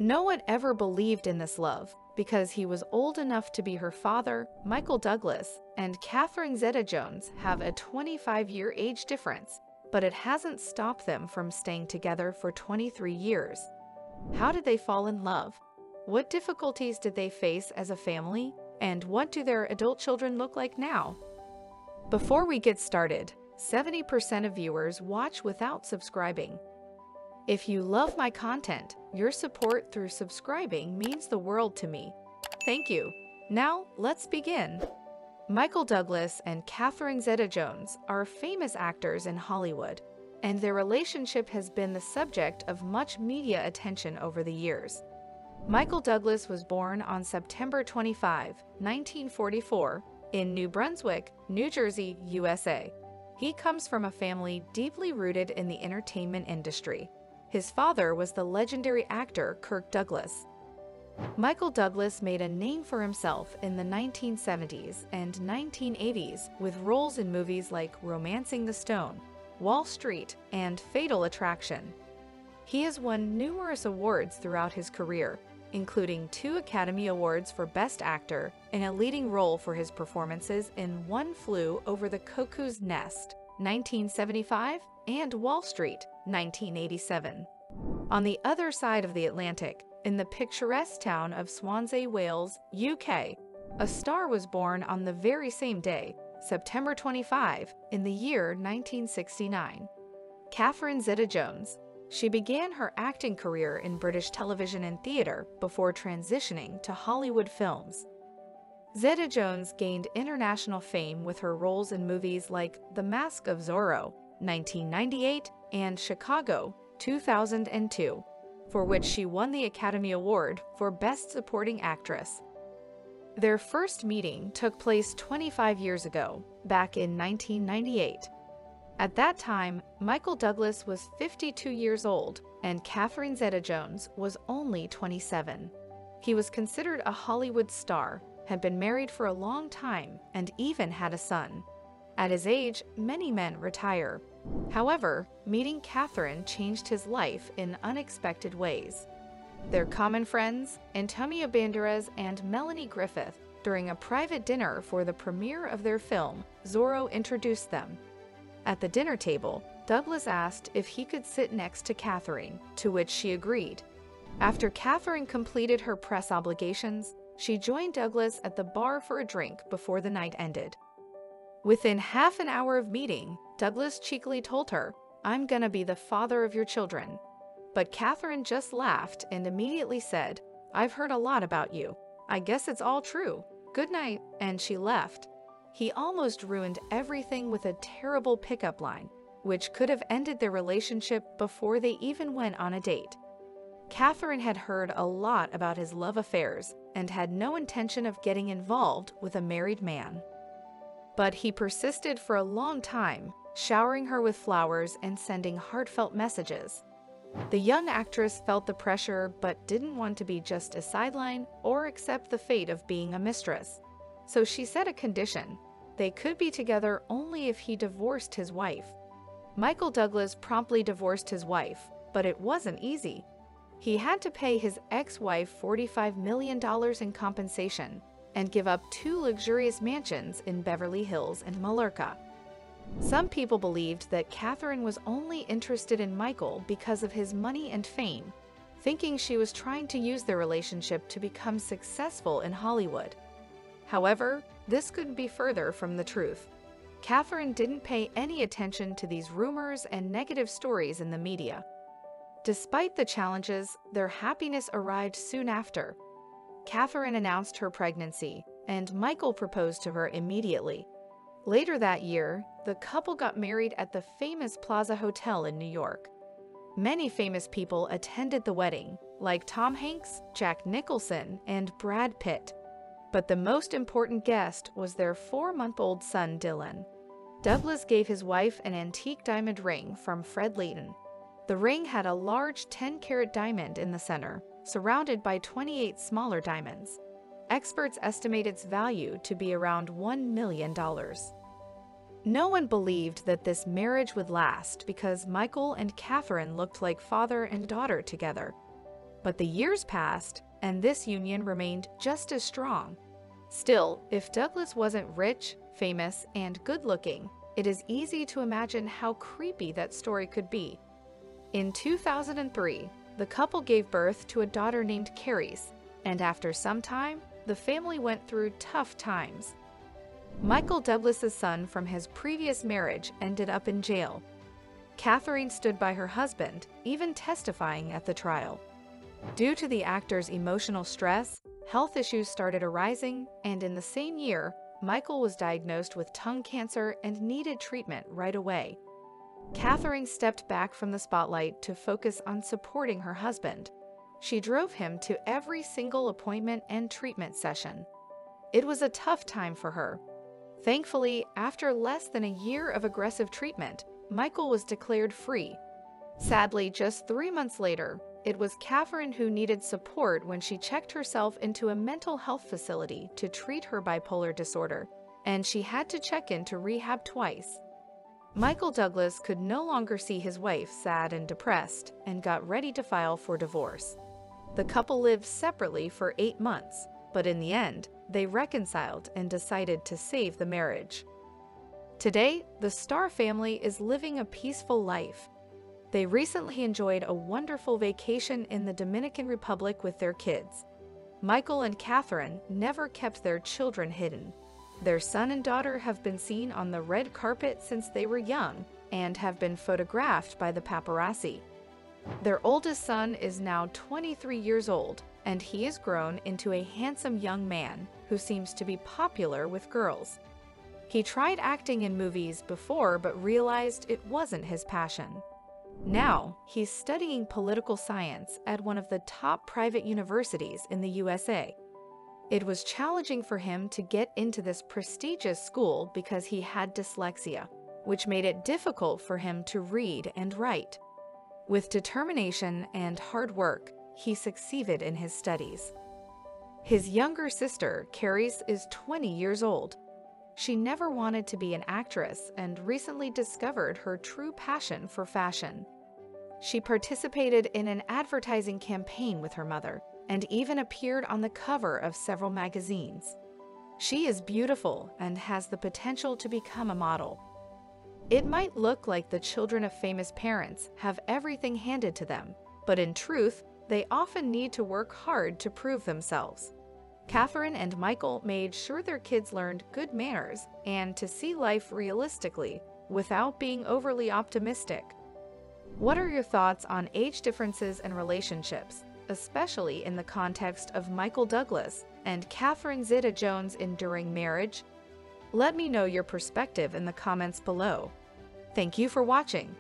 No one ever believed in this love because he was old enough to be her father. Michael Douglas and Catherine Zeta-Jones have a 25-year age difference, but it hasn't stopped them from staying together for 23 years. How did they fall in love? What difficulties did they face as a family? And what do their adult children look like now? Before we get started, 70% of viewers watch without subscribing. If you love my content, your support through subscribing means the world to me. Thank you. Now, let's begin. Michael Douglas and Catherine Zeta-Jones are famous actors in Hollywood, and their relationship has been the subject of much media attention over the years. Michael Douglas was born on September 25, 1944, in New Brunswick, New Jersey, USA. He comes from a family deeply rooted in the entertainment industry. His father was the legendary actor Kirk Douglas. Michael Douglas made a name for himself in the 1970s and 1980s with roles in movies like Romancing the Stone, Wall Street, and Fatal Attraction. He has won numerous awards throughout his career, including 2 Academy Awards for Best Actor in a leading role for his performances in One Flew Over the Cuckoo's Nest, 1975, and Wall Street, 1987. On the other side of the Atlantic, in the picturesque town of Swansea, Wales, UK, a star was born on the very same day, September 25, in the year 1969. Catherine Zeta-Jones. She began her acting career in British television and theater before transitioning to Hollywood films. Zeta-Jones gained international fame with her roles in movies like The Mask of Zorro, 1998, and Chicago, 2002, for which she won the Academy Award for Best Supporting Actress. Their first meeting took place 25 years ago, back in 1998. At that time, Michael Douglas was 52 years old, and Catherine Zeta-Jones was only 27. He was considered a Hollywood star, had been married for a long time, and even had a son. At his age, many men retire. However, meeting Catherine changed his life in unexpected ways. Their common friends, Antonio Banderas and Melanie Griffith, during a private dinner for the premiere of their film, Zorro, introduced them. At the dinner table, Douglas asked if he could sit next to Catherine, to which she agreed. After Catherine completed her press obligations, she joined Douglas at the bar for a drink before the night ended. Within half an hour of meeting, Douglas cheekily told her, "I'm gonna be the father of your children." But Catherine just laughed and immediately said, "I've heard a lot about you. I guess it's all true. Good night," and she left. He almost ruined everything with a terrible pickup line, which could have ended their relationship before they even went on a date. Catherine had heard a lot about his love affairs and had no intention of getting involved with a married man. But he persisted for a long time, showering her with flowers and sending heartfelt messages. The young actress felt the pressure but didn't want to be just a sideline or accept the fate of being a mistress. So she set a condition. They could be together only if he divorced his wife. Michael Douglas promptly divorced his wife, but it wasn't easy. He had to pay his ex-wife $45 million in compensation and give up 2 luxurious mansions in Beverly Hills and Mallorca. Some people believed that Catherine was only interested in Michael because of his money and fame, thinking she was trying to use their relationship to become successful in Hollywood. However, this couldn't be further from the truth. Catherine didn't pay any attention to these rumors and negative stories in the media. Despite the challenges, their happiness arrived soon after. Catherine announced her pregnancy, and Michael proposed to her immediately. Later that year, the couple got married at the famous Plaza Hotel in New York. Many famous people attended the wedding, like Tom Hanks, Jack Nicholson, and Brad Pitt. But the most important guest was their 4-month-old son, Dylan. Douglas gave his wife an antique diamond ring from Fred Leighton. The ring had a large 10-carat diamond in the center, surrounded by 28 smaller diamonds. Experts estimate its value to be around $1 million. No one believed that this marriage would last because Michael and Catherine looked like father and daughter together. But the years passed, and this union remained just as strong. Still, if Douglas wasn't rich, famous, and good-looking, it is easy to imagine how creepy that story could be. In 2003, the couple gave birth to a daughter named Carys, and after some time, the family went through tough times. Michael Douglas's son from his previous marriage ended up in jail. Catherine stood by her husband, even testifying at the trial. Due to the actor's emotional stress, health issues started arising, and in the same year, Michael was diagnosed with tongue cancer and needed treatment right away. Catherine stepped back from the spotlight to focus on supporting her husband. She drove him to every single appointment and treatment session. It was a tough time for her. Thankfully, after less than a year of aggressive treatment, Michael was declared free. Sadly, just 3 months later, it was Catherine who needed support when she checked herself into a mental health facility to treat her bipolar disorder, and she had to check into rehab twice. Michael Douglas could no longer see his wife sad and depressed and got ready to file for divorce. The couple lived separately for 8 months, but in the end, they reconciled and decided to save the marriage. Today, the Starr family is living a peaceful life. They recently enjoyed a wonderful vacation in the Dominican Republic with their kids. Michael and Catherine never kept their children hidden. Their son and daughter have been seen on the red carpet since they were young and have been photographed by the paparazzi. Their oldest son is now 23 years old, and he has grown into a handsome young man who seems to be popular with girls. He tried acting in movies before but realized it wasn't his passion. Now, he's studying political science at one of the top private universities in the USA. It was challenging for him to get into this prestigious school because he had dyslexia, which made it difficult for him to read and write. With determination and hard work, he succeeded in his studies. His younger sister, Carys, is 20 years old. She never wanted to be an actress and recently discovered her true passion for fashion. She participated in an advertising campaign with her mother and even appeared on the cover of several magazines. She is beautiful and has the potential to become a model. It might look like the children of famous parents have everything handed to them, but in truth, they often need to work hard to prove themselves. Catherine and Michael made sure their kids learned good manners and to see life realistically without being overly optimistic. What are your thoughts on age differences and relationships, especially in the context of Michael Douglas and Catherine Zeta-Jones' enduring marriage? Let me know your perspective in the comments below. Thank you for watching.